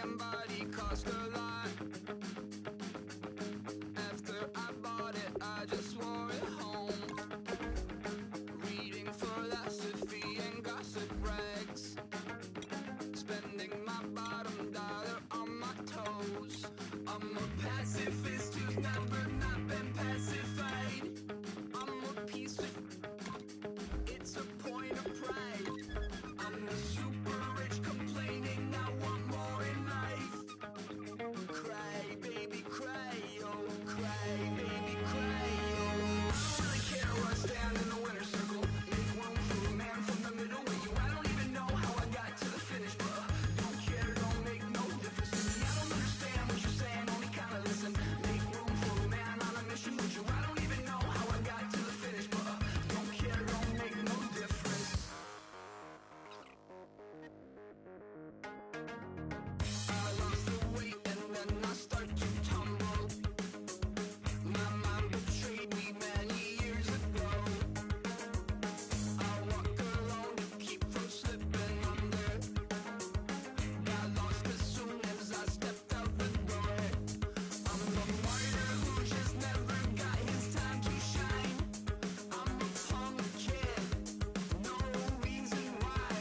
body cost a lot. After I bought it, I just wore it home. Reading philosophy and gossip rags. Spending my bottom dollar on my toes. I'm a pacifist who's never not been pacified. I'm a piece of... It's a point of pride. I'm the super rich complaining I want more in life. Cry, baby, cry, oh, cry, baby, cry, oh. I don't really care where I stand in the winner's circle. Make room for a man from the middle with you. I don't even know how I got to the finish, but don't care, don't make no difference to me. I don't understand what you're saying, only kinda listen. Make room for a man on a mission with you. I don't even know how I got to the finish, but don't care, don't make no difference. I lost the weight and then I start to tumble. My mind betrayed me many years ago. I walk alone to keep from slipping under. Got lost as soon as I stepped out the door. I'm the martyr who just never got his time to shine. I'm a punk kid, no reason why.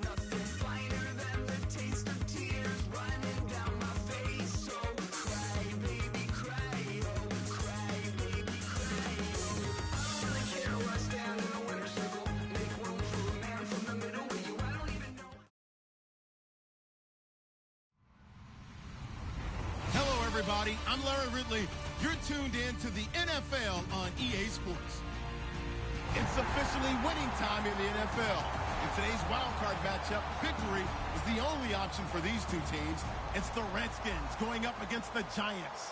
Nothing finer than the taste of tears running down my face. So cry, baby, cry, oh, cry, baby, cry, oh. I don't really care where I stand in the winner's circle. Make room for a man from the middle with you. I don't even know. Hello, everybody. I'm Larry Ridley. You're tuned in to the NFL on EA Sports. It's officially winning time in the NFL. In today's wildcard matchup, victory is the only option for these two teams. It's the Redskins going up against the Giants.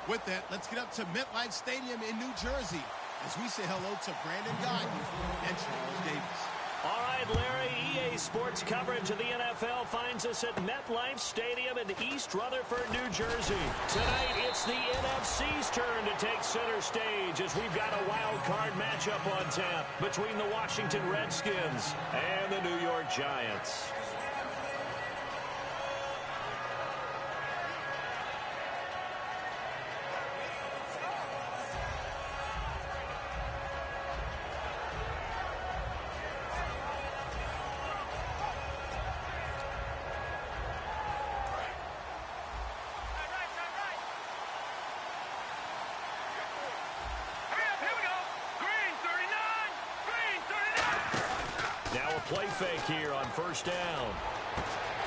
With that, let's get up to MetLife Stadium in New Jersey as we say hello to Brandon Gaudin and Charles Davis. All right, Larry, EA Sports coverage of the NFL finds us at MetLife Stadium in East Rutherford, New Jersey. Tonight, it's the NFC's turn to take center stage as we've got a wild card matchup on tap between the Washington Redskins and the New York Giants. Play fake here on first down.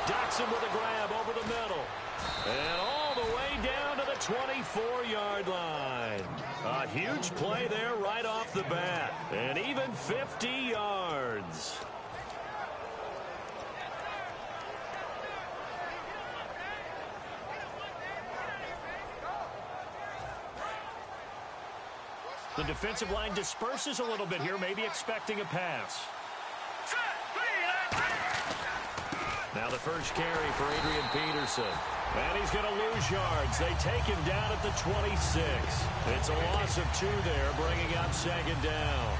Dotson with a grab over the middle. And all the way down to the 24-yard line. A huge play there right off the bat. And even 50 yards. The defensive line disperses a little bit here, maybe expecting a pass. Now the first carry for Adrian Peterson. And he's going to lose yards. They take him down at the 26. It's a loss of 2 there, bringing up second down.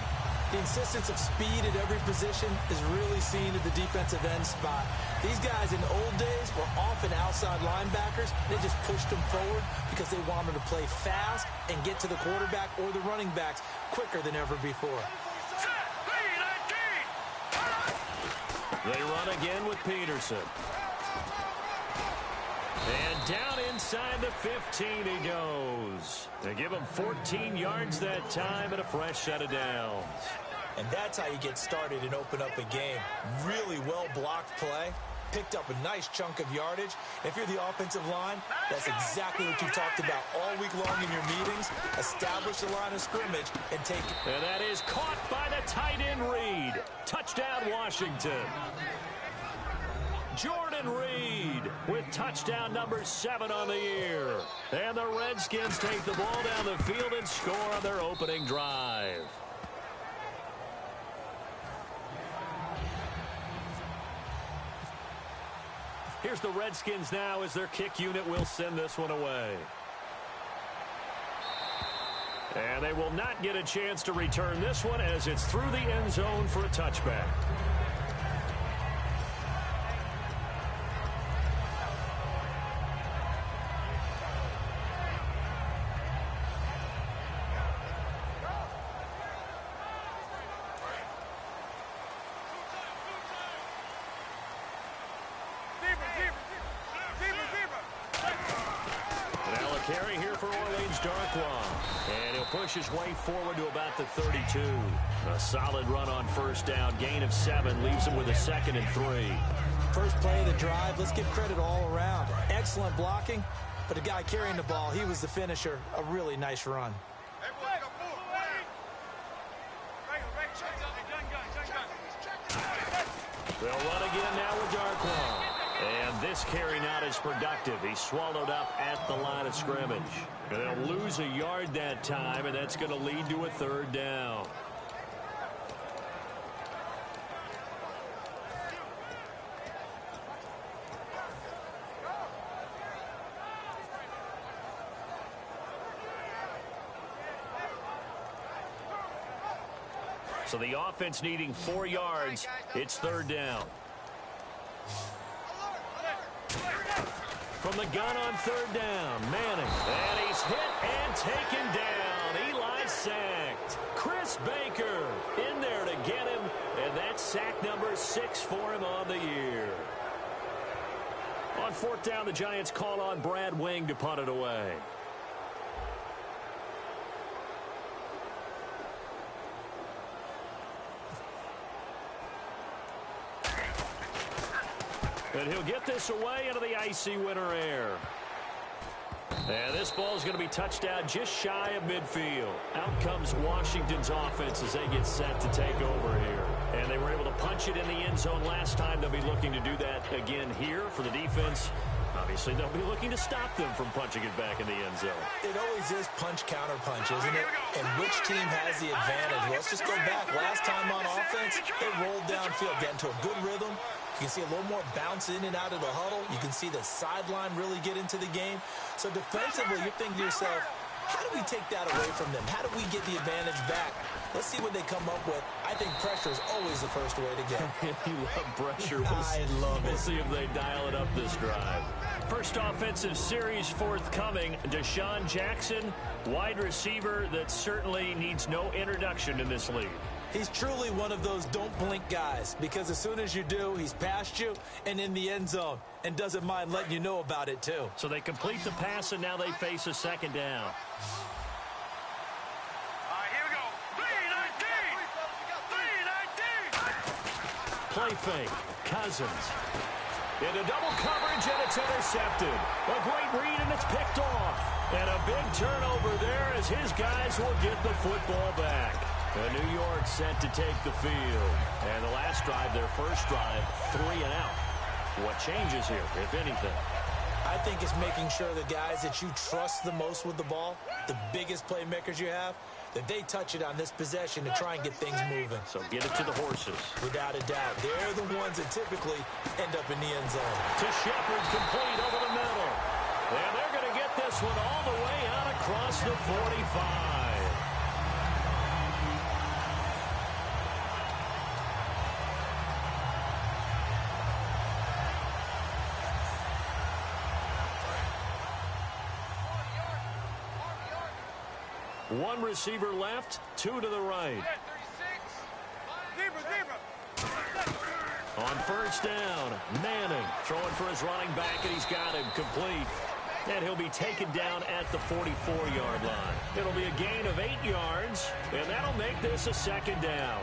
The insistence of speed at every position is really seen at the defensive end spot. These guys in the old days were often outside linebackers. They just pushed them forward because they wanted to play fast and get to the quarterback or the running backs quicker than ever before. They run again with Peterson. And down inside the 15 he goes. They give him 14 yards that time and a fresh set of downs. And that's how you get started and open up a game. Really well-blocked play. Picked up a nice chunk of yardage. If you're the offensive line, that's exactly what you've talked about all week long in your meetings. Establish the line of scrimmage and take it. And that is caught by the tight end Reed. Touchdown, Washington. Jordan Reed with touchdown number 7 on the year. And the Redskins take the ball down the field and score on their opening drive. Here's the Redskins now as their kick unit will send this one away. And they will not get a chance to return this one as it's through the end zone for a touchback. Darkwa. And he'll push his way forward to about the 32. A solid run on first down. Gain of 7 leaves him with a 2nd and 3. First play of the drive, let's give credit all around. Excellent blocking, but the guy carrying the ball, he was the finisher. A really nice run. They'll run again now with Darkwa. And this carry not as productive. He's swallowed up at the line of scrimmage. And they'll lose a yard that time, and that's going to lead to a 3rd down. So the offense needing 4 yards. It's 3rd down. From the gun on 3rd down, Manning. And he's hit and taken down. Eli sacked. Chris Baker in there to get him. And that's sack number 6 for him on the year. On 4th down, the Giants call on Brad Wing to punt it away. And he'll get this away into the icy winter air. And this ball is going to be touched down just shy of midfield. Out comes Washington's offense as they get set to take over here. And they were able to punch it in the end zone last time. They'll be looking to do that again here for the defense. Obviously, they'll be looking to stop them from punching it back in the end zone. It always is punch-counter punch, isn't it? And which team has the advantage? Well, let's just go back. Last time on offense, they rolled downfield, get into a good rhythm. You can see a little more bounce in and out of the huddle. You can see the sideline really get into the game. So defensively, you're thinking to yourself, how do we take that away from them? How do we get the advantage back? Let's see what they come up with. I think pressure is always the first way to go. You love pressure. I love it. We'll see if they dial it up this drive. First offensive series forthcoming. Deshaun Jackson, wide receiver that certainly needs no introduction in this league. He's truly one of those don't blink guys, because as soon as you do, he's past you and in the end zone and doesn't mind letting you know about it too. So they complete the pass, and now they face a 2nd down. Here we go. 3-19. Play fake. Cousins. Into double coverage, and it's intercepted. A great read, and it's picked off. And a big turnover there as his guys will get the football back. New York set to take the field. And the last drive, their first drive, 3 and out. What changes here, if anything? I think it's making sure the guys that you trust the most with the ball, the biggest playmakers you have, that they touch it on this possession to try and get things moving. So get it to the horses. Without a doubt. They're the ones that typically end up in the end zone. To Shepard, complete over the middle. And they're going to get this one all the way out across the 45. One receiver left, 2 to the right. On first down, Manning throwing for his running back, and he's got him complete. And he'll be taken down at the 44-yard line. It'll be a gain of 8 yards, and that'll make this a 2nd down.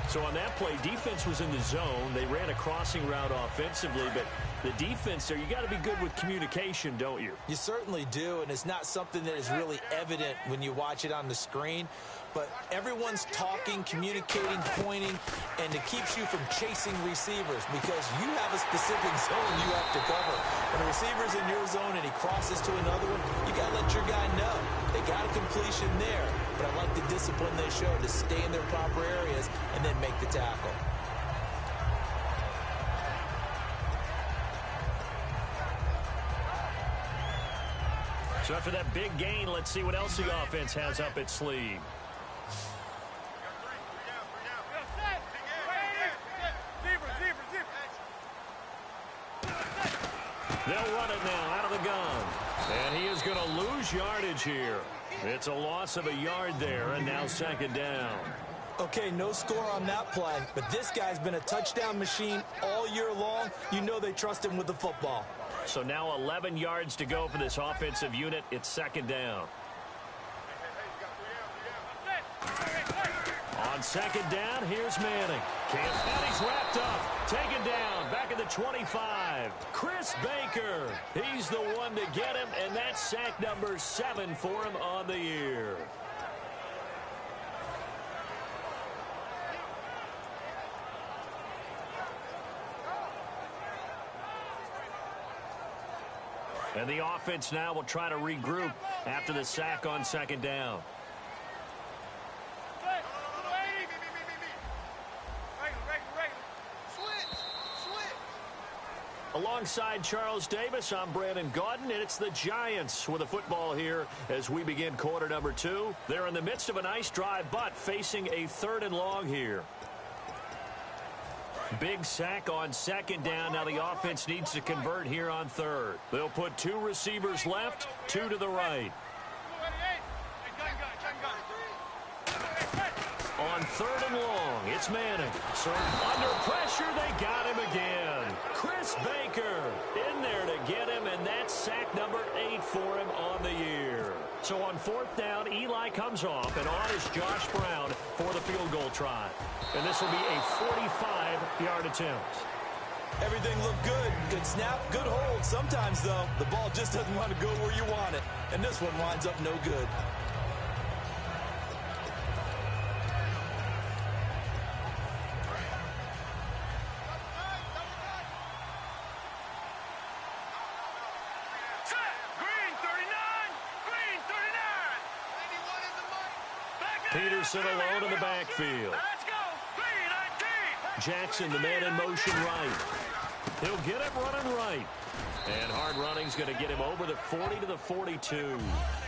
So on that play, defense was in the zone. They ran a crossing route offensively, but the defense there, you got to be good with communication, don't you? You certainly do, and it's not something that is really evident when you watch it on the screen. But everyone's talking, communicating, pointing, and it keeps you from chasing receivers because you have a specific zone you have to cover. When a receiver's in your zone and he crosses to another one, you got to let your guy know. They got a completion there, but I like the discipline they show to stay in their proper areas and then make the tackle. So after that big gain, let's see what else the offense has up its sleeve. They'll run it now out of the gun. And he is going to lose yardage here. It's a loss of a yard there, and now 2nd down. Okay, no score on that play, but this guy's been a touchdown machine all year long. You know they trust him with the football. So now 11 yards to go for this offensive unit. It's 2nd down. On second down, here's Manning. And he's wrapped up. Taken down. Back at the 25. Chris Baker. He's the one to get him, and that's sack number 7 for him on the year. And the offense now will try to regroup after the sack on second down. Alongside Charles Davis, I'm Brandon Gaudin, and it's the Giants with the football here as we begin quarter number 2. They're in the midst of a nice drive, but facing a 3rd and long here. Big sack on second down. Now the offense needs to convert here on 3rd. They'll put 2 receivers left, 2 to the right. On 3rd and long, it's Manning. So under pressure, they got him again. Chris Baker in there to get him, and that's sack number 8 for him on the year. So on 4th down, Eli comes off, and on is Josh Brown for the field goal try. And this will be a 45-yard attempt. Everything looked good. Good snap, good hold. Sometimes, though, the ball just doesn't want to go where you want it. And this one winds up no good. Peterson alone in the backfield. Jackson, the man in motion right. He'll get it running right. And hard running's going to get him over the 40 to the 42.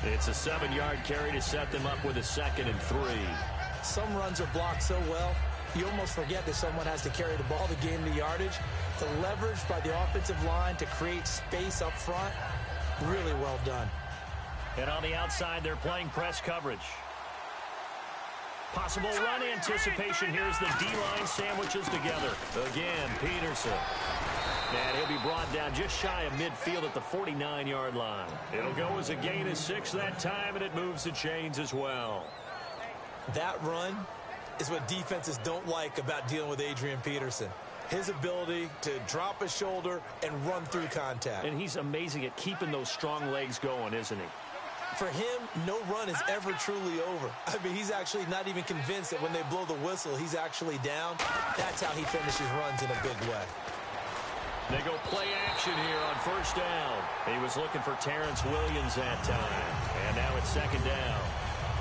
It's a 7-yard carry to set them up with a 2nd and 3. Some runs are blocked so well, you almost forget that someone has to carry the ball to gain the yardage. The leverage by the offensive line to create space up front, really well done. And on the outside, they're playing press coverage. Possible run anticipation. Here's the D-line sandwiches together. Again, Peterson. And he'll be brought down just shy of midfield at the 49-yard line. It'll go as a gain of 6 that time, and it moves the chains as well. That run is what defenses don't like about dealing with Adrian Peterson. His ability to drop a shoulder and run through contact. And he's amazing at keeping those strong legs going, isn't he? For him, no run is ever truly over. I mean, he's actually not even convinced that when they blow the whistle, he's actually down. That's how he finishes runs in a big way. They go play action here on 1st down. He was looking for Terrence Williams that time. And now it's 2nd down.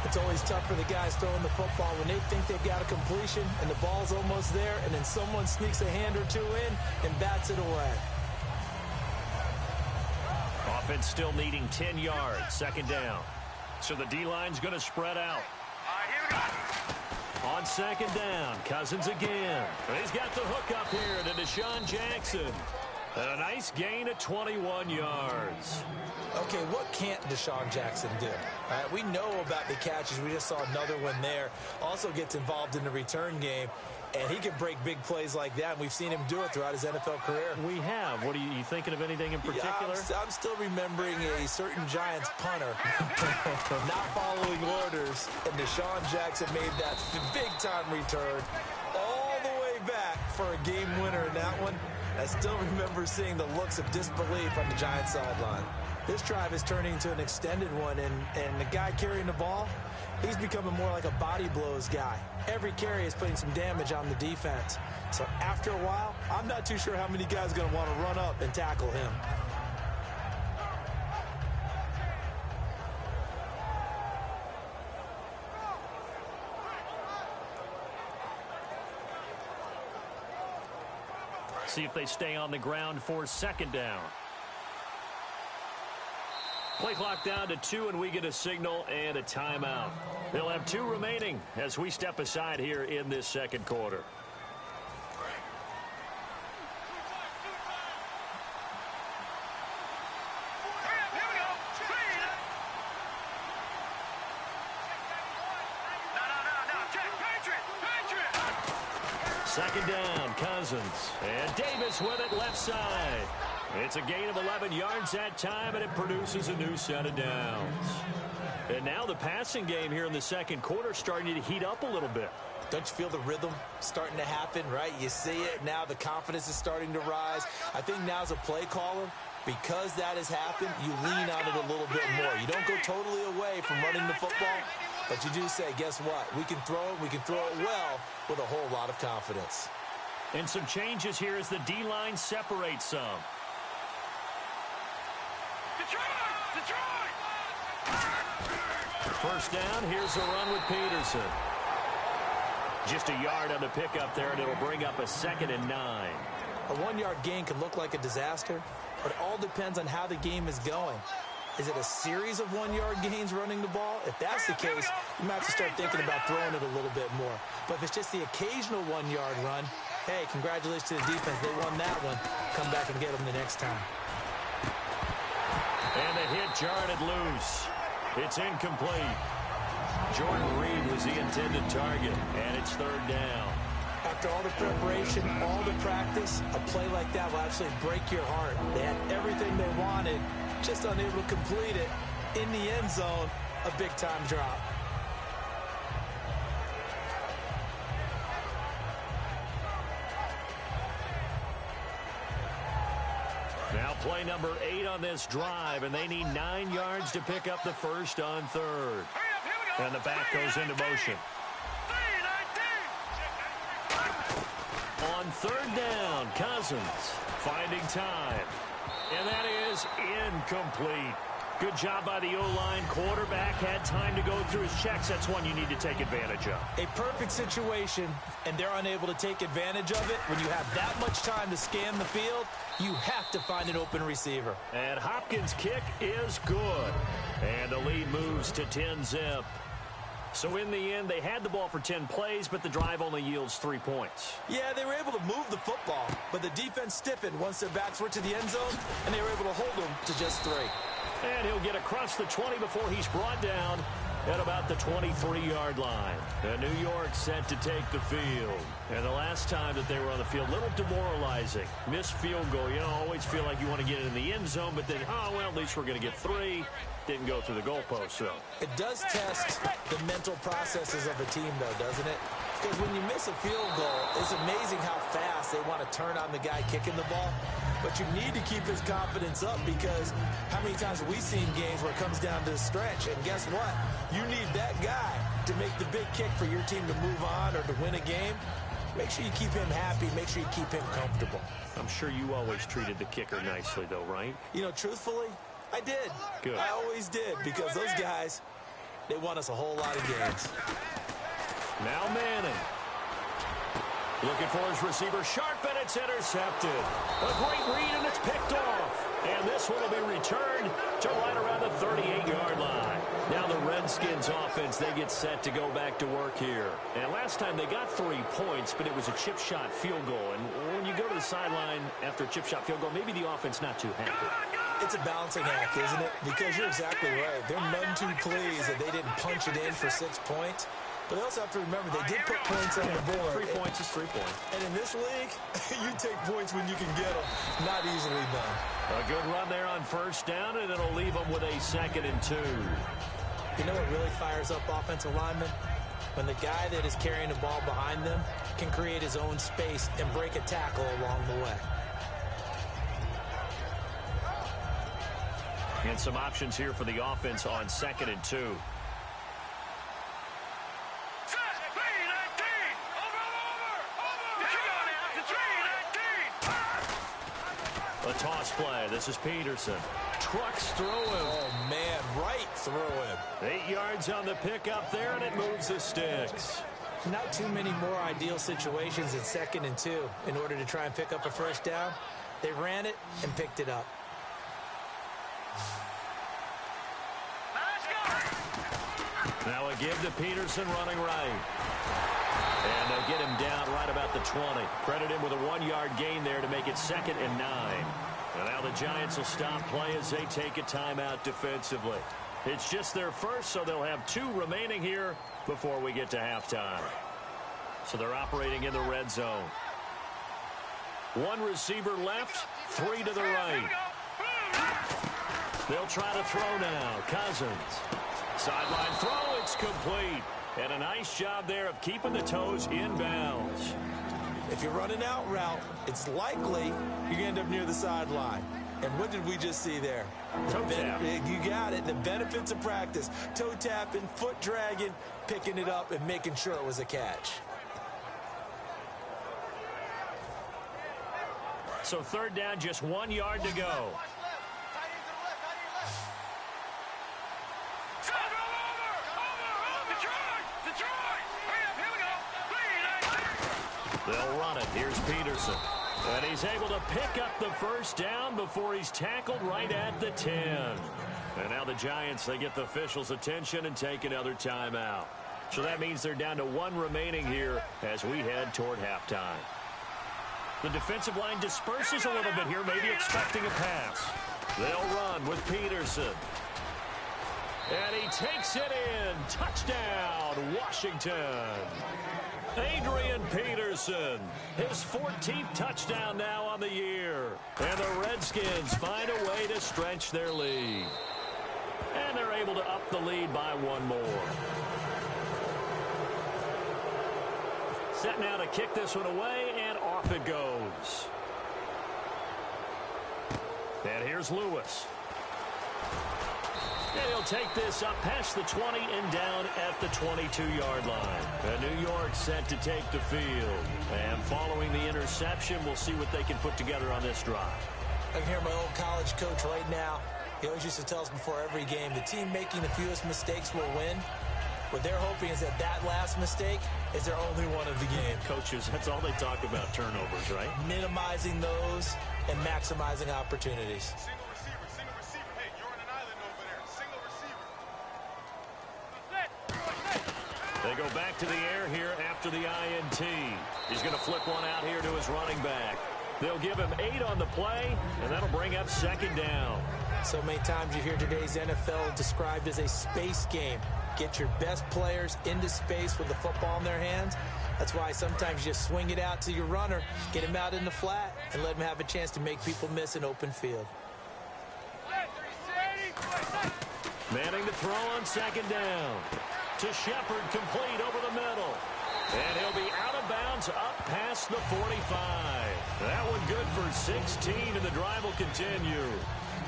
It's always tough for the guys throwing the football when they think they've got a completion and the ball's almost there, and then someone sneaks a hand or 2 in and bats it away. Offense still needing 10 yards, 2nd down. So the D-line's going to spread out. Here we go. On 2nd down, Cousins again. And he's got the hook up here to Deshaun Jackson. And a nice gain of 21 yards. Okay, what can't Deshaun Jackson do? All right, we know about the catches. We just saw another one there. Also gets involved in the return game. And he can break big plays like that, and we've seen him do it throughout his NFL career. We have. What are you thinking of anything in particular? Yeah, I'm still remembering a certain Giants punter not following orders, and Deshaun Jackson made that big-time return all the way back for a game winner in that one. I still remember seeing the looks of disbelief on the Giants sideline. This drive is turning into an extended one, and the guy carrying the ball, he's becoming more like a body blows guy. Every carry is putting some damage on the defense. So after a while, I'm not too sure how many guys are going to want to run up and tackle him. See if they stay on the ground for 2nd down. Play clock down to 2, and we get a signal and a timeout. They'll have 2 remaining as we step aside here in this 2nd quarter. Second down, Cousins. And Davis with it left side. It's a gain of 11 yards that time, and it produces a new set of downs. And now the passing game here in the second quarter starting to heat up a little bit. Don't you feel the rhythm starting to happen, right? You see it. Now the confidence is starting to rise. I think now as a play caller, because that has happened, you lean on it a little bit more. You don't go totally away from running the football, but you do say, guess what? We can throw it. We can throw it well with a whole lot of confidence. And some changes here as the D-line separates some. Detroit! First down, here's a run with Peterson. Just a yard on the pickup there, and it'll bring up a 2nd and 9. A 1-yard gain can look like a disaster, but it all depends on how the game is going. Is it a series of 1-yard gains running the ball? If that's the case, you might have to start thinking about throwing it a little bit more. But if it's just the occasional 1-yard run, hey, congratulations to the defense. They won that one. Come back and get them the next time. And the hit jarred it loose. It's incomplete. Jordan Reed was the intended target, and it's 3rd down. After all the preparation, all the practice, a play like that will absolutely break your heart. They had everything they wanted, just unable to complete it. In the end zone, a big-time drop. Now play number 8 on this drive, and they need 9 yards to pick up the first on 3rd. And the back goes into motion. On 3rd down, Cousins finding time. And that is incomplete. Good job by the O-line. Quarterback had time to go through his checks. That's one you need to take advantage of. A perfect situation, and they're unable to take advantage of it. When you have that much time to scan the field, you have to find an open receiver. And Hopkins' kick is good. And the lead moves to 10-zip. So in the end, they had the ball for 10 plays, but the drive only yields 3 points. Yeah, they were able to move the football, but the defense stiffened once their backs were to the end zone, and they were able to hold them to just 3. And he'll get across the 20 before he's brought down at about the 23-yard line. And New York set to take the field. And the last time that they were on the field, a little demoralizing. Missed field goal. You know, always feel like you want to get it in the end zone, but then, oh, well, at least we're going to get 3. Didn't go through the goalpost, so. It does test the mental processes of a team, though, doesn't it? Because when you miss a field goal, it's amazing how fast they want to turn on the guy kicking the ball. But you need to keep his confidence up, because how many times have we seen games where it comes down to the stretch? And guess what? You need that guy to make the big kick for your team to move on or to win a game. Make sure you keep him happy. Make sure you keep him comfortable. I'm sure you always treated the kicker nicely, though, right? You know, truthfully, I did. Good. I always did, because those guys, they won us a whole lot of games. Now Manning. Looking for his receiver, sharp, and it's intercepted. A great read, and it's picked off. And this one will be returned to right around the 38-yard line. Now the Redskins offense, they get set to go back to work here. And last time they got 3 points, but it was a chip shot field goal. And when you go to the sideline after a chip shot field goal, maybe the offense not too happy. It's a balancing act, isn't it? Because you're exactly right. They're none too pleased that they didn't punch it in for 6 points. But they also have to remember they did put points on the board. 3 points is 3 points. And in this league, you take points when you can get them. Not easily done. A good run there on first down, and it'll leave them with a 2nd and 2. You know what really fires up offensive linemen? When the guy that is carrying the ball behind them can create his own space and break a tackle along the way. And some options here for the offense on 2nd and 2. A toss play. This is Peterson. Trucks through him. Oh, man, right through him. 8 yards on the pickup there, and it moves the sticks. Not too many more ideal situations in 2nd and 2 in order to try and pick up a first down. They ran it and picked it up. Now a give to Peterson running right. And they'll get him down right about the 20. Credit him with a 1-yard gain there to make it 2nd and 9. And now the Giants will stop play as they take a timeout defensively. It's just their first, so they'll have 2 remaining here before we get to halftime. So they're operating in the red zone. One receiver left, 3 to the right. They'll try to throw now. Cousins. Sideline throw, it's complete. And a nice job there of keeping the toes in bounds. If you're running out route, it's likely you're going to end up near the sideline. And what did we just see there? Toe tap. You got it. The benefits of practice. Toe tapping, foot dragging, picking it up, and making sure it was a catch. So 3rd down, just 1 yard to go. They'll run it. Here's Peterson. And he's able to pick up the first down before he's tackled right at the 10. And now the Giants, they get the officials' attention and take another timeout. So that means they're down to 1 remaining here as we head toward halftime. The defensive line disperses a little bit here, maybe expecting a pass. They'll run with Peterson. And he takes it in. Touchdown, Washington. Adrian Peterson, his 14th touchdown now on the year. And the Redskins find a way to stretch their lead. And they're able to up the lead by 1 more. Set now to kick this one away, and off it goes. And here's Lewis. And he'll take this up past the 20 and down at the 22-yard line. And New York set to take the field. And following the interception, we'll see what they can put together on this drive. I can hear my old college coach right now. He always used to tell us before every game, the team making the fewest mistakes will win. What they're hoping is that that last mistake is their only one of the game. Coaches, that's all they talk about, turnovers, right? Minimizing those and maximizing opportunities. They go back to the air here after the INT. He's going to flip one out here to his running back. They'll give him 8 on the play, and that'll bring up 2nd down. So many times you hear today's NFL described as a space game. Get your best players into space with the football in their hands. That's why sometimes you just swing it out to your runner, get him out in the flat, and let him have a chance to make people miss an open field. Manning to throw on 2nd down. To Shepard, complete over the middle. And he'll be out of bounds up past the 45. That one good for 16, and the drive will continue.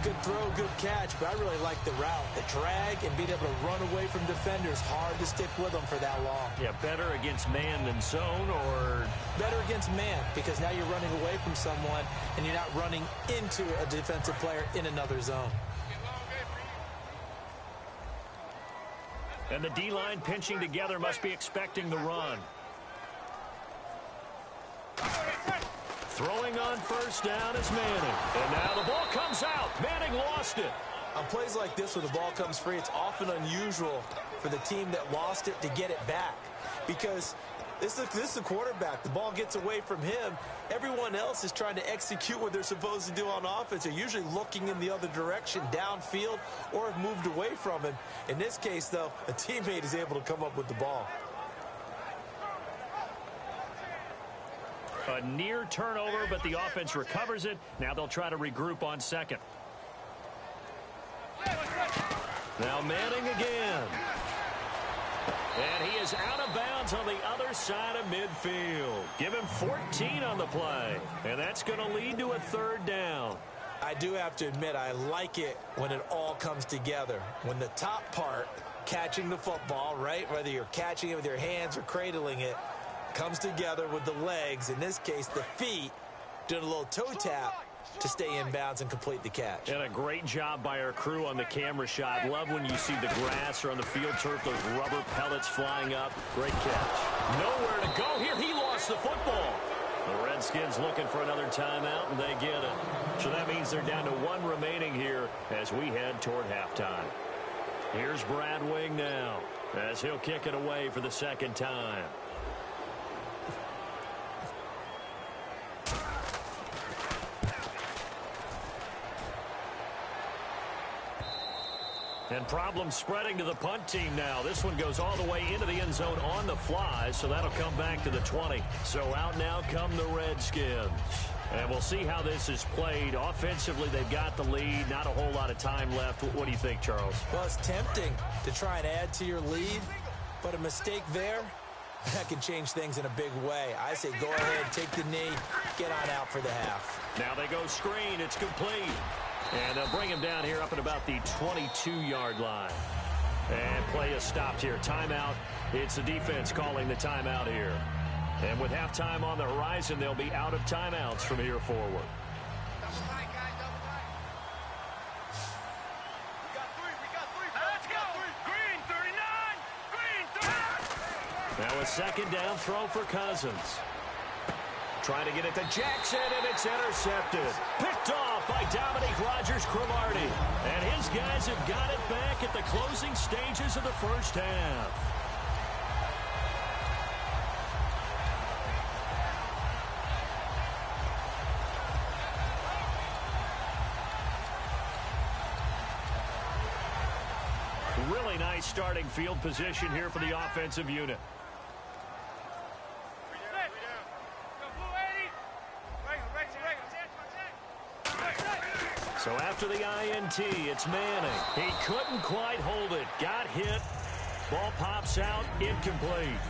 Good throw, good catch, but I really like the route. The drag and being able to run away from defenders. Hard to stick with them for that long. Yeah, better against man than zone, or? Better against man, because now you're running away from someone, and you're not running into a defensive player in another zone. And the D-line pinching together must be expecting the run. Throwing on 1st down is Manning. And now the ball comes out. Manning lost it. On plays like this where the ball comes free, it's often unusual for the team that lost it to get it back. Because this is the quarterback. The ball gets away from him. Everyone else is trying to execute what they're supposed to do on offense. They're usually looking in the other direction, downfield, or have moved away from him. In this case, though, a teammate is able to come up with the ball. A near turnover, but the offense recovers it. Now they'll try to regroup on 2nd. Now Manning again. And he is out of bounds on the other side of midfield. Give him 14 on the play. And that's going to lead to a 3rd down. I do have to admit, I like it when it all comes together. When the top part, catching the football, right, whether you're catching it with your hands or cradling it, comes together with the legs, in this case the feet, doing a little toe tap to stay in bounds and complete the catch. And a great job by our crew on the camera shot. Love when you see the grass or on the field turf, those rubber pellets flying up. Great catch. Nowhere to go here. He lost the football. The Redskins looking for another timeout, and they get it. So that means they're down to 1 remaining here as we head toward halftime. Here's Brad Wing now as he'll kick it away for the 2nd time. And problems spreading to the punt team now. This one goes all the way into the end zone on the fly, so that'll come back to the 20. So out now come the Redskins. And we'll see how this is played. Offensively, they've got the lead. Not a whole lot of time left. What do you think, Charles? Well, it's tempting to try and add to your lead, but a mistake there, that can change things in a big way. I say go ahead, take the knee, get on out for the half. Now they go screen. It's complete. And they'll bring him down here up at about the 22-yard line. And play is stopped here. Timeout. It's the defense calling the timeout here. And with halftime on the horizon, they'll be out of timeouts from here forward. Let's go. Green 39. Green 39. Now a second down throw for Cousins. Trying to get it to Jackson, and it's intercepted. Picked off by Dominique Rodgers-Cromartie. And his guys have got it back at the closing stages of the first half. Really nice starting field position here for the offensive unit. So after the INT, it's Manning. He couldn't quite hold it. Got hit. Ball pops out. Incomplete.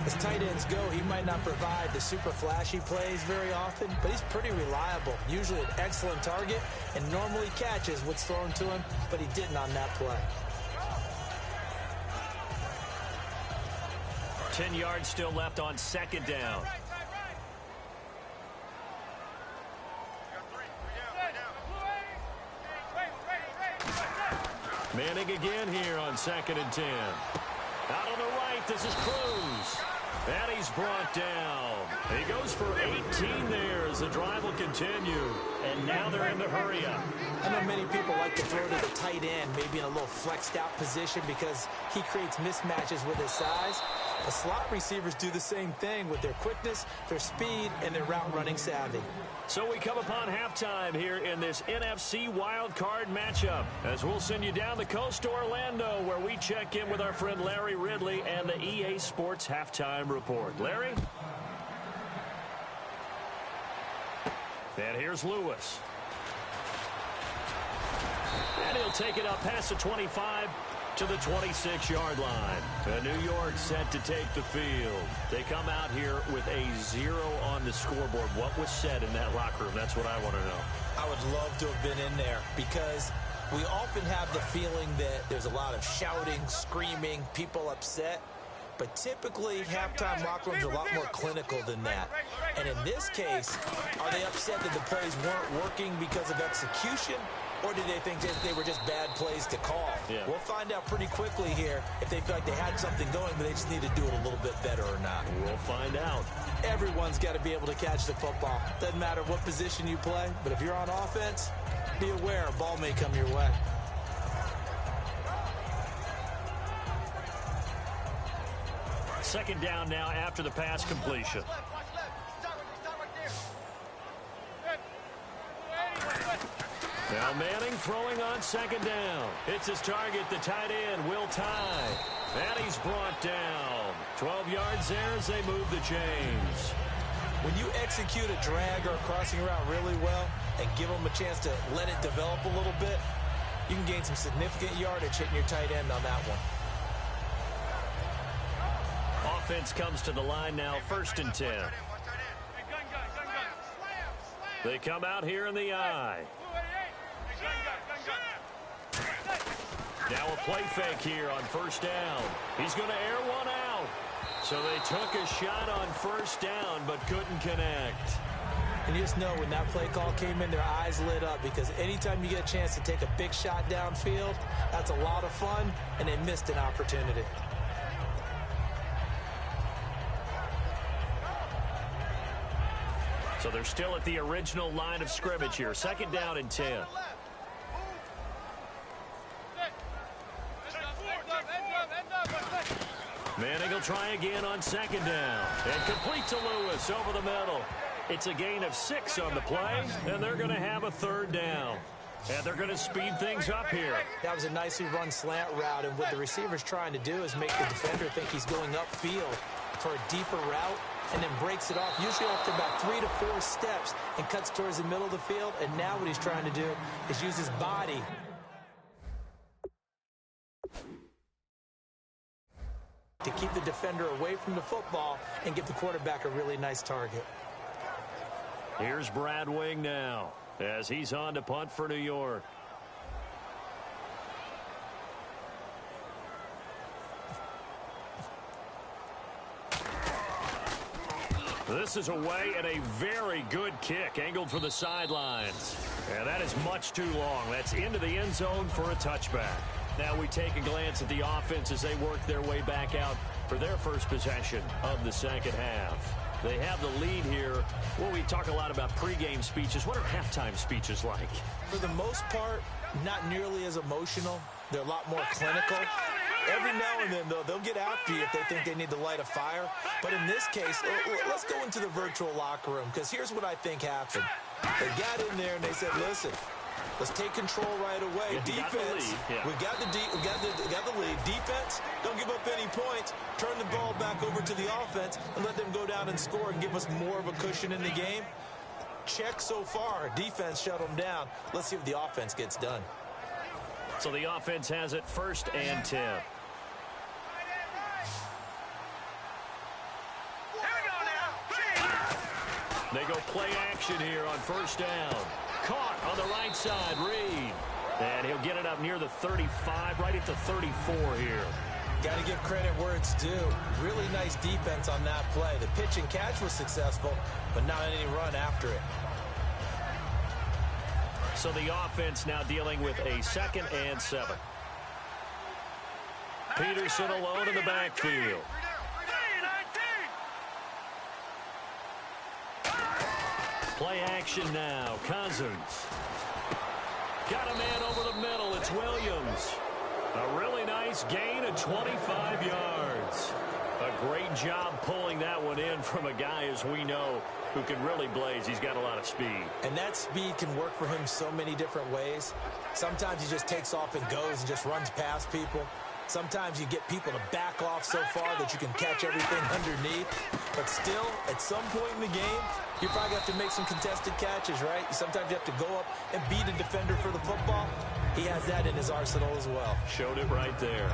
As tight ends go, he might not provide the super flashy plays very often, but he's pretty reliable. Usually an excellent target and normally catches what's thrown to him, but he didn't on that play. 10 yards still left on second down. Manning again here on 2nd and 10. Out on the right, this is Cruz. And he's brought down. He goes for 18 there as the drive will continue. And now they're in the hurry up. I know many people like to throw to the tight end, maybe in a little flexed out position because he creates mismatches with his size. The slot receivers do the same thing with their quickness, their speed, and their route running savvy. So we come upon halftime here in this NFC wildcard matchup as we'll send you down the coast to Orlando where we check in with our friend Larry Ridley and the EA Sports Halftime Report. Larry? And here's Lewis. And he'll take it up past the 25 to the 26-yard line. And New York set to take the field. They come out here with a 0 on the scoreboard. What was said in that locker room? That's what I want to know. I would love to have been in there because we often have the feeling that there's a lot of shouting, screaming, people upset. But typically, halftime locker rooms are a lot more clinical than that. And in this case, are they upset that the plays weren't working because of execution? Or did they think they were just bad plays to call? Yeah. We'll find out pretty quickly here if they feel like they had something going, but they just need to do it a little bit better or not. We'll find out. Everyone's got to be able to catch the football. Doesn't matter what position you play, but if you're on offense, be aware a ball may come your way. Second down now after the pass completion. Now Manning throwing on second down. It's his target, the tight end, Will Tye. And he's brought down. 12 yards there as they move the chains. When you execute a drag or a crossing route really well and give them a chance to let it develop a little bit, you can gain some significant yardage hitting your tight end on that one. Offense comes to the line now, 1st and 10. They come out here in the eye. Now a play fake here on 1st down. He's going to air one out. So they took a shot on 1st down but couldn't connect. And you just know when that play call came in, their eyes lit up because anytime you get a chance to take a big shot downfield, that's a lot of fun, and they missed an opportunity. So they're still at the original line of scrimmage here. 2nd down and 10. Manning will try again on 2nd down. And complete to Lewis over the middle. It's a gain of 6 on the play, and they're going to have a 3rd down. And they're going to speed things up here. That was a nicely run slant route, and what the receiver's trying to do is make the defender think he's going upfield for a deeper route. and then breaks it off, usually after about 3 to 4 steps, and cuts towards the middle of the field. And now what he's trying to do is use his body to keep the defender away from the football and give the quarterback a really nice target. Here's Brad Wing now as he's on to punt for New York. This is away and a very good kick angled for the sidelines. And that is much too long. That's into the end zone for a touchback. Now we take a glance at the offense as they work their way back out for their first possession of the second half. They have the lead here. Well, we talk a lot about pregame speeches. What are halftime speeches like? For the most part, not nearly as emotional. They're a lot more clinical. Every now and then, though, they'll get after you if they think they need to light a fire. But in this case, let's go into the virtual locker room, because here's what I think happened. They got in there and they said, listen, let's take control right away. Defense, we got the lead. Defense, don't give up any points. Turn the ball back over to the offense and let them go down and score and give us more of a cushion in the game. Check so far. Defense shut them down. Let's see if the offense gets done. So the offense has it 1st and 10. They go play action here on 1st down. Caught on the right side, Reed. And he'll get it up near the 35, right at the 34 here. Got to give credit where it's due. Really nice defense on that play. The pitch and catch was successful, but not any run after it. So the offense now dealing with a 2nd and 7. Peterson alone in the backfield. Play action now. Cousins. Got a man over the middle. It's Williams. A really nice gain of 25 yards. A great job pulling that one in from a guy, as we know, who can really blaze. He's got a lot of speed. And that speed can work for him so many different ways. Sometimes he just takes off and goes and just runs past people. Sometimes you get people to back off so far that you can catch everything underneath. But still, at some point in the game, you probably have to make some contested catches, right? Sometimes you have to go up and beat a defender for the football. He has that in his arsenal as well. Showed it right there.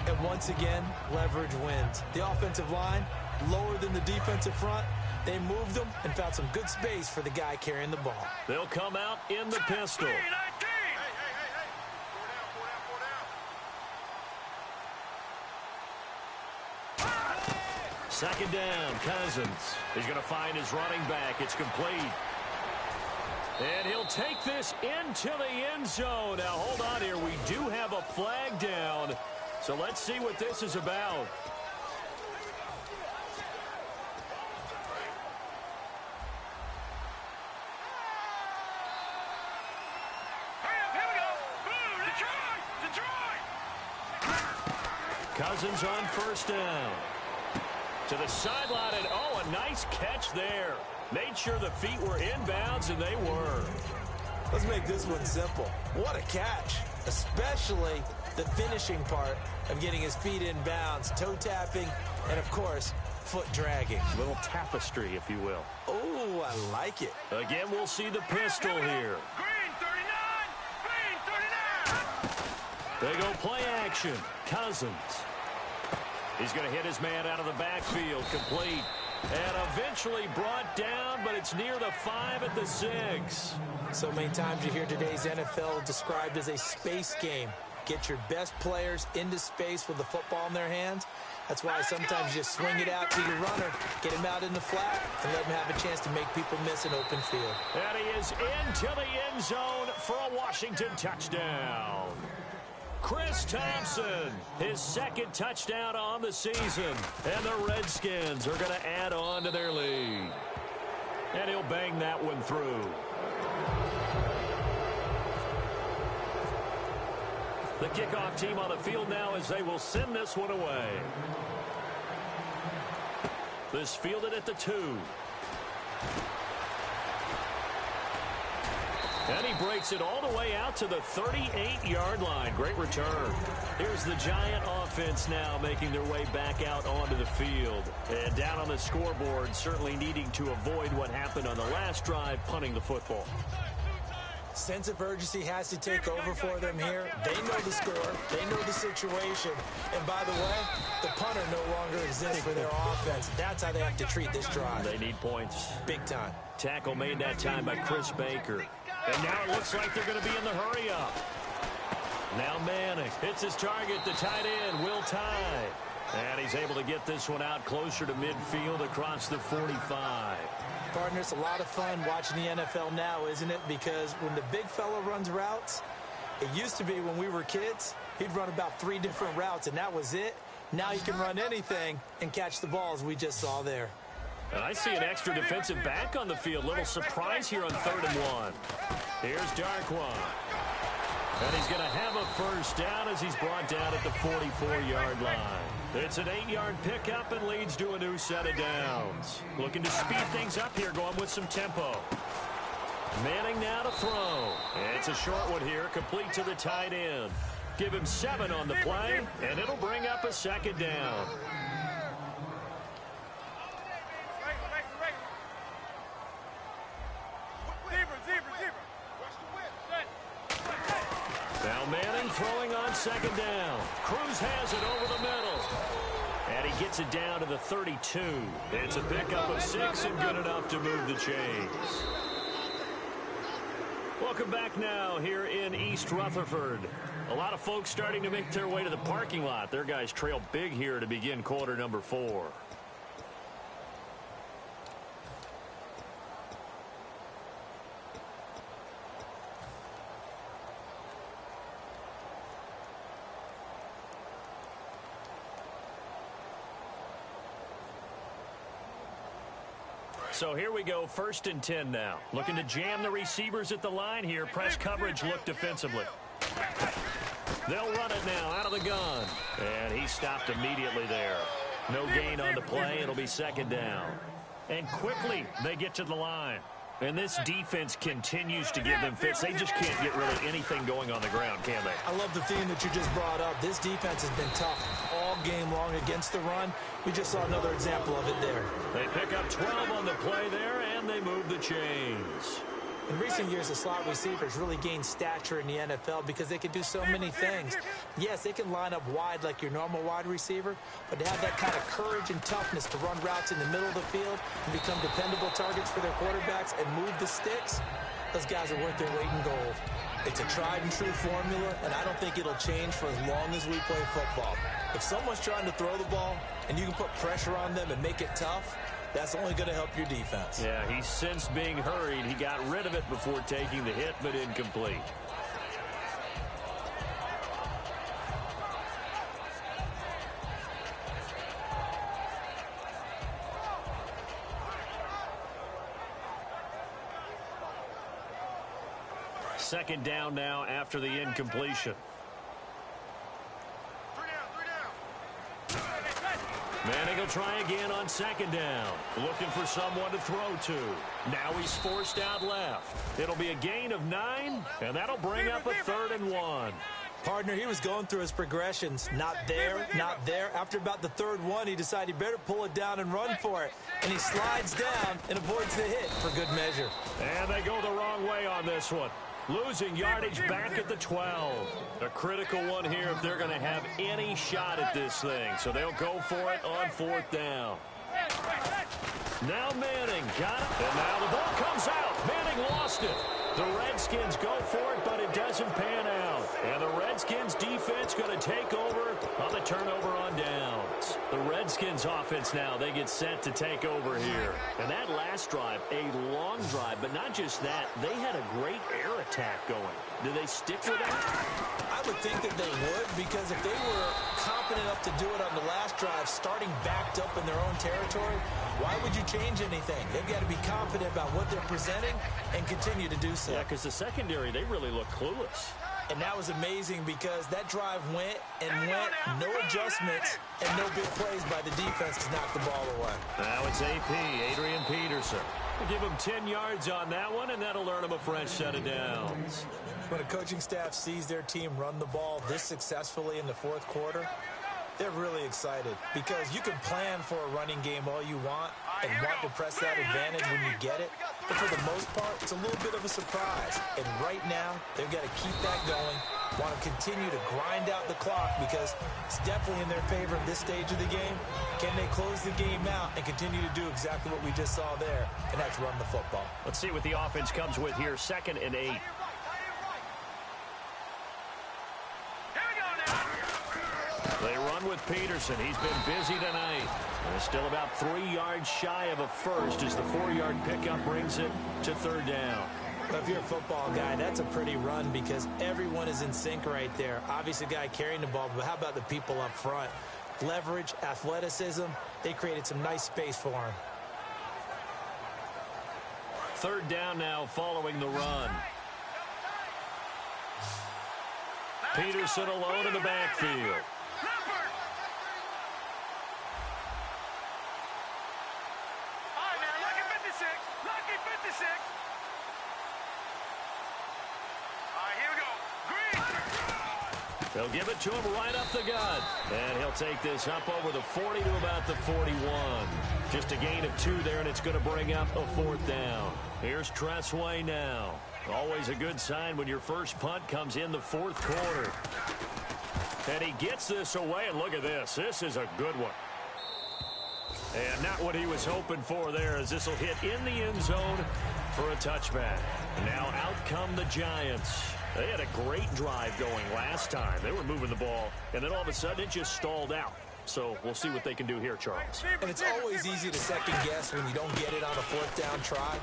And once again, leverage wins. The offensive line, lower than the defensive front. They moved them and found some good space for the guy carrying the ball. They'll come out in the pistol. 2nd down, Cousins. He's going to find his running back. It's complete. And he'll take this into the end zone. Now, hold on here. We do have a flag down. So let's see what this is about. Cousins on 1st down. To the sideline, and a nice catch there. Made sure the feet were inbounds, and they were. Let's make this one simple. What a catch, especially the finishing part of getting his feet inbounds, toe tapping, and, of course, foot dragging. A little tapestry, if you will. Oh, I like it. Again, we'll see the pistol here. Green 39! They go play action. Cousins. He's going to hit his man out of the backfield, complete. And eventually brought down, but it's near the 5 at the 6. So many times you hear today's NFL described as a space game. Get your best players into space with the football in their hands. That's why sometimes you just swing it out to your runner, get him out in the flat, and let him have a chance to make people miss an open field. And he is into the end zone for a Washington touchdown. Chris Thompson, his 2nd touchdown on the season. And the Redskins are going to add on to their lead. And he'll bang that one through. The kickoff team on the field now as they will send this one away. This fielded at the 2. And he breaks it all the way out to the 38-yard line. Great return. Here's the Giant offense now making their way back out onto the field. And down on the scoreboard, certainly needing to avoid what happened on the last drive, punting the football. Sense of urgency has to take over for them here. They know the score. They know the situation. And by the way, the punter no longer exists for their offense. That's how they have to treat this drive. They need points. Big time. Tackle made that time by Chris Baker. And now it looks like they're going to be in the hurry-up. Now Manning hits his target, the tight end, Will Tye. And he's able to get this one out closer to midfield across the 45. Partner, it's a lot of fun watching the NFL now, isn't it? Because when the big fella runs routes, it used to be when we were kids, he'd run about 3 different routes, and that was it. Now he can run anything and catch the ball, as we just saw there. And I see an extra defensive back on the field. Little surprise here on 3rd and 1. Here's Darkwan. And he's going to have a first down as he's brought down at the 44-yard line. It's an 8-yard pickup and leads to a new set of downs. Looking to speed things up here, going with some tempo. Manning now to throw. It's a short one here, complete to the tight end. Give him 7 on the play, and it'll bring up a 2nd down. Now Manning throwing on 2nd down. Cruz has it over the middle. And he gets it down to the 32. It's a pickup of 6 and good enough to move the chains. Welcome back now here in East Rutherford. A lot of folks starting to make their way to the parking lot. Their guys trail big here to begin quarter number 4. So here we go, 1st and 10 now. Looking to jam the receivers at the line here. Press coverage look defensively. They'll run it now out of the gun. And he stopped immediately there. No gain on the play. It'll be 2nd down. And quickly they get to the line. And this defense continues to give them fits. They just can't get really anything going on the ground, can they? I love the theme that you just brought up. This defense has been tough all game long against the run. We just saw another example of it there. They pick up 12 on the play there, and they move the chains. In recent years, the slot receivers really gained stature in the NFL because they can do so many things. Yes, they can line up wide like your normal wide receiver, but to have that kind of courage and toughness to run routes in the middle of the field and become dependable targets for their quarterbacks and move the sticks, those guys are worth their weight in gold. It's a tried and true formula, and I don't think it'll change for as long as we play football. If someone's trying to throw the ball and you can put pressure on them and make it tough, that's only going to help your defense. Yeah, he sensed being hurried. He got rid of it before taking the hit, but incomplete. Second down now after the incompletion. Manning will try again on 2nd down. Looking for someone to throw to. Now he's forced out left. It'll be a gain of 9, and that'll bring up a 3rd and 1. Partner, he was going through his progressions. Not there, not there. After about the 3rd one, he decided he better pull it down and run for it. And he slides down and avoids the hit for good measure. And they go the wrong way on this one. Losing yardage back at the 12. A critical one here if they're going to have any shot at this thing. So they'll go for it on 4th down. Now Manning got it. And now the ball comes out. Manning lost it. The Redskins go for it, but it doesn't pan out. And the Redskins defense going to take over on the turnover on downs. The Redskins offense now, they get set to take over here. And that last drive, a long drive, but not just that, they had a great air attack going. Do they stick with that? I would think that they would, because if they were confident enough to do it on the last drive, starting backed up in their own territory, why would you change anything? They've got to be confident about what they're presenting and continue to do so. Yeah, because the secondary, they really look clueless. And that was amazing because that drive went and went, no adjustments, and no big plays by the defense to knock the ball away. Now it's AP, Adrian Peterson. We'll give him 10 yards on that one, and that'll earn him a fresh set of downs. When a coaching staff sees their team run the ball this successfully in the fourth quarter, they're really excited because you can plan for a running game all you want and want to press that advantage when you get it. But for the most part, it's a little bit of a surprise. And right now, they've got to keep that going, want to continue to grind out the clock because it's definitely in their favor at this stage of the game. Can they close the game out and continue to do exactly what we just saw there, and that's run the football? Let's see what the offense comes with here. 2nd and 8. They run with Peterson. He's been busy tonight. They're still about 3 yards shy of a first as the 4-yard pickup brings it to 3rd down. Well, if you're a football guy, that's a pretty run because everyone is in sync right there. Obviously, the guy carrying the ball, but how about the people up front? Leverage, athleticism, they created some nice space for him. 3rd down now following the run. Peterson alone in the backfield. They'll give it to him right up the gut. And he'll take this up over the 40 to about the 41. Just a gain of 2 there, and it's going to bring up a 4th down. Here's Rojas1w now. Always a good sign when your first punt comes in the 4th quarter. And he gets this away, and look at this. This is a good one. And not what he was hoping for there, as this will hit in the end zone for a touchback. Now out come the Giants. They had a great drive going last time. They were moving the ball, and then all of a sudden it just stalled out. So we'll see what they can do here, Charles. And it's always easy to second guess when you don't get it on a 4th down try.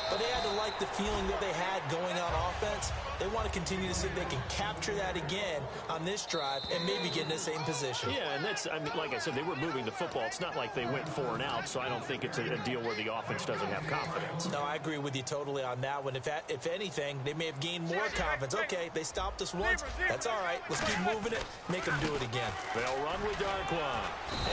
But they had to like the feeling that they had going on offense. They want to continue to see if they can capture that again on this drive and maybe get in the same position. Yeah, and that's, I mean, like I said, they were moving the football. It's not like they went 4 and out, so I don't think it's a deal where the offense doesn't have confidence. No, I agree with you totally on that one. If anything, they may have gained more confidence. Okay, they stopped us once. That's all right. Let's keep moving it. Make them do it again. They'll run with Darkwa.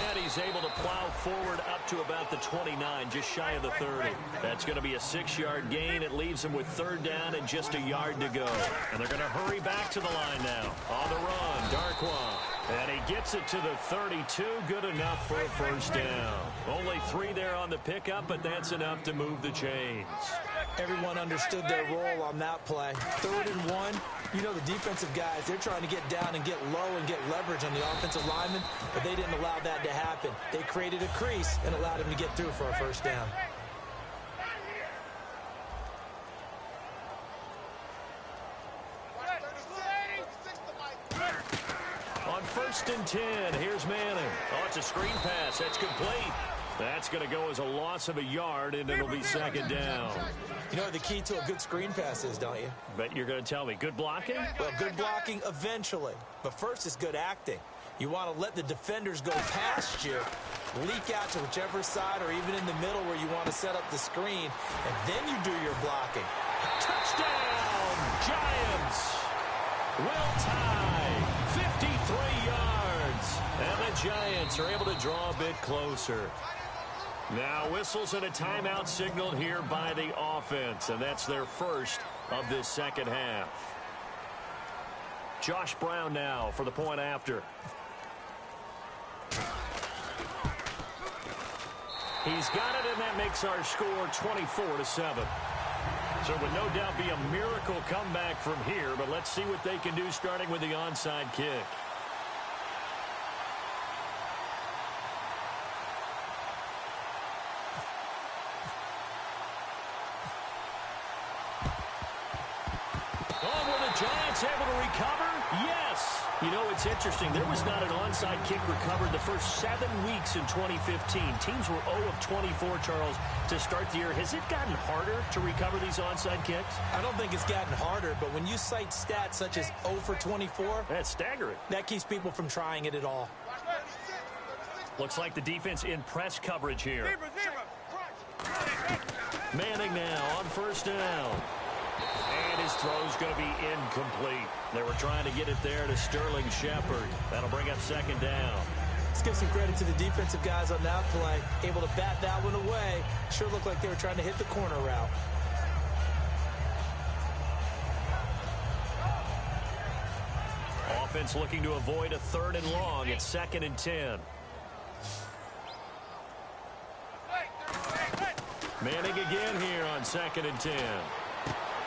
And he's able to plow forward up to about the 29, just shy of the 30. That's going to be a 6-yard gain. It leaves him with 3rd down and just a yard to go. And they're going to hurry back to the line now. On the run, Darkwa. And he gets it to the 32. Good enough for a 1st down. Only 3 there on the pickup, but that's enough to move the chains. Everyone understood their role on that play. 3rd and 1. You know, the defensive guys, they're trying to get down and get low and get leverage on the offensive lineman, but they didn't allow that to happen. They created a crease and allowed him to get through for a 1st down. On 1st and 10, here's Manning. Oh, it's a screen pass. That's complete. That's going to go as a loss of a yard, and it'll be 2nd down. You know what the key to a good screen pass is, don't you? Bet you're going to tell me. Good blocking? Well, good blocking eventually. But first is good acting. You want to let the defenders go past you, leak out to whichever side or even in the middle where you want to set up the screen, and then you do your blocking. Touchdown, Giants! Will tie, 53 yards. And the Giants are able to draw a bit closer. Now whistles and a timeout signaled here by the offense, and that's their first of this 2nd half. Josh Brown now for the point after. He's got it, and that makes our score 24-7. So it would no doubt be a miracle comeback from here, but let's see what they can do starting with the onside kick. Oh, were the Giants able to recover? Yes. You know, it's interesting. There was not an onside kick recovered the first 7 weeks in 2015. Teams were 0 of 24, Charles, to start the year. Has it gotten harder to recover these onside kicks? I don't think it's gotten harder, but when you cite stats such as 0 for 24, that's staggering. That keeps people from trying it at all. Looks like the defense in press coverage here. Manning now on 1st down. And his throw's going to be incomplete. They were trying to get it there to Sterling Shepard. That'll bring up 2nd down. Let's give some credit to the defensive guys on that play. Able to bat that one away. Sure looked like they were trying to hit the corner route. Offense looking to avoid a 3rd and long. It's 2nd and 10. Manning again here on 2nd and 10.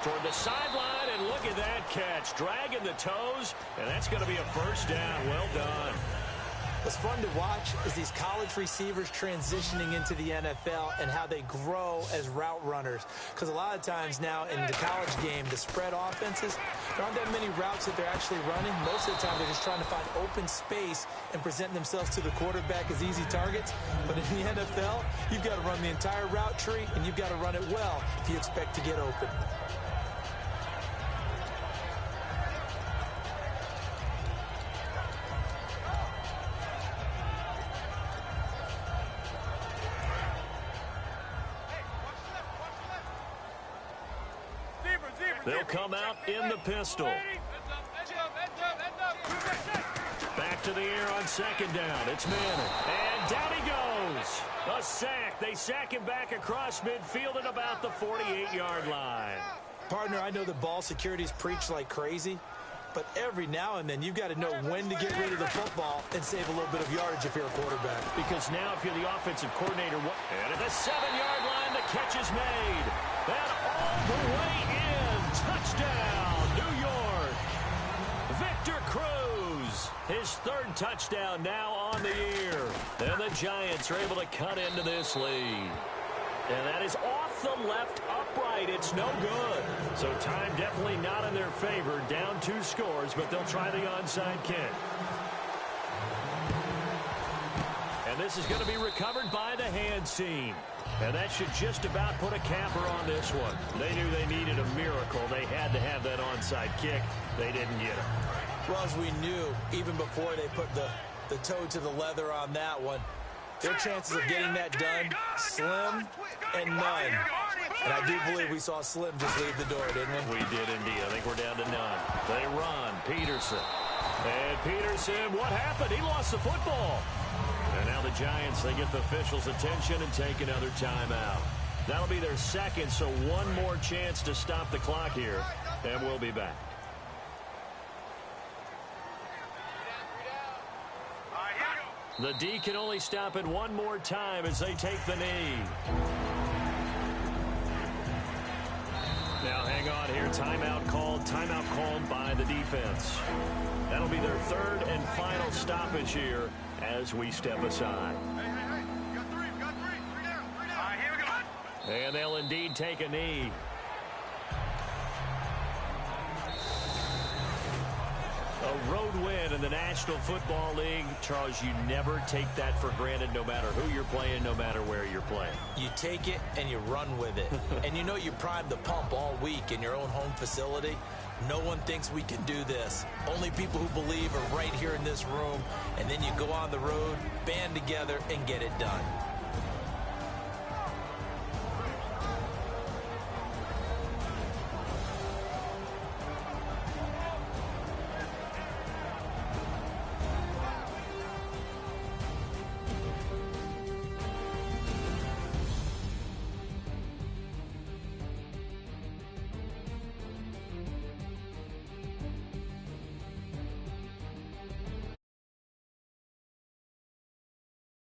Toward the sideline, and look at that catch. Dragging the toes, and that's going to be a 1st down. Well done. What's fun to watch is these college receivers transitioning into the NFL and how they grow as route runners. Because a lot of times now in the college game, the spread offenses, there aren't that many routes that they're actually running. Most of the time, they're just trying to find open space and present themselves to the quarterback as easy targets. But in the NFL, you've got to run the entire route tree, and you've got to run it well if you expect to get open. They'll come out in the pistol. Back to the air on 2nd down. It's Manning. And down he goes. A sack. They sack him back across midfield at about the 48-yard line. Partner, I know that ball security's preached like crazy, but every now and then you've got to know when to get rid of the football and save a little bit of yardage if you're a quarterback. Because now if you're the offensive coordinator, and at the 7-yard line, the catch is made. And all the way in. Touchdown, New York. Victor Cruz, his 3rd touchdown now on the year. And the Giants are able to cut into this lead. And that is off the left upright. It's no good. So time definitely not in their favor. Down 2 scores, but they'll try the onside kick. And this is going to be recovered by the hands team. And that should just about put a capper on this one. They knew they needed a miracle. They had to have that onside kick. They didn't get it. Well, as we knew, even before they put the toe to the leather on that one, their chances of getting that done, slim and none. And I do believe we saw Slim just leave the door, didn't we? We did indeed. I think we're down to none. They run. Peterson. And Peterson, what happened? He lost the football. And now the Giants, they get the officials' attention and take another timeout. That'll be their 2nd, so one more chance to stop the clock here. And we'll be back. The D can only stop it one more time as they take the knee. Now hang on here. Timeout called by the defense. That'll be their 3rd and final stoppage here as we step aside. Hey, we got 3 down. 3 down. All right, here we go. And they'll indeed take a knee. A road win in the National Football League. Charles, you never take that for granted no matter who you're playing, no matter where you're playing. You take it and you run with it. And you know you primed the pump all week in your own home facility. No one thinks we can do this. Only people who believe are right here in this room. And then you go on the road, band together, and get it done.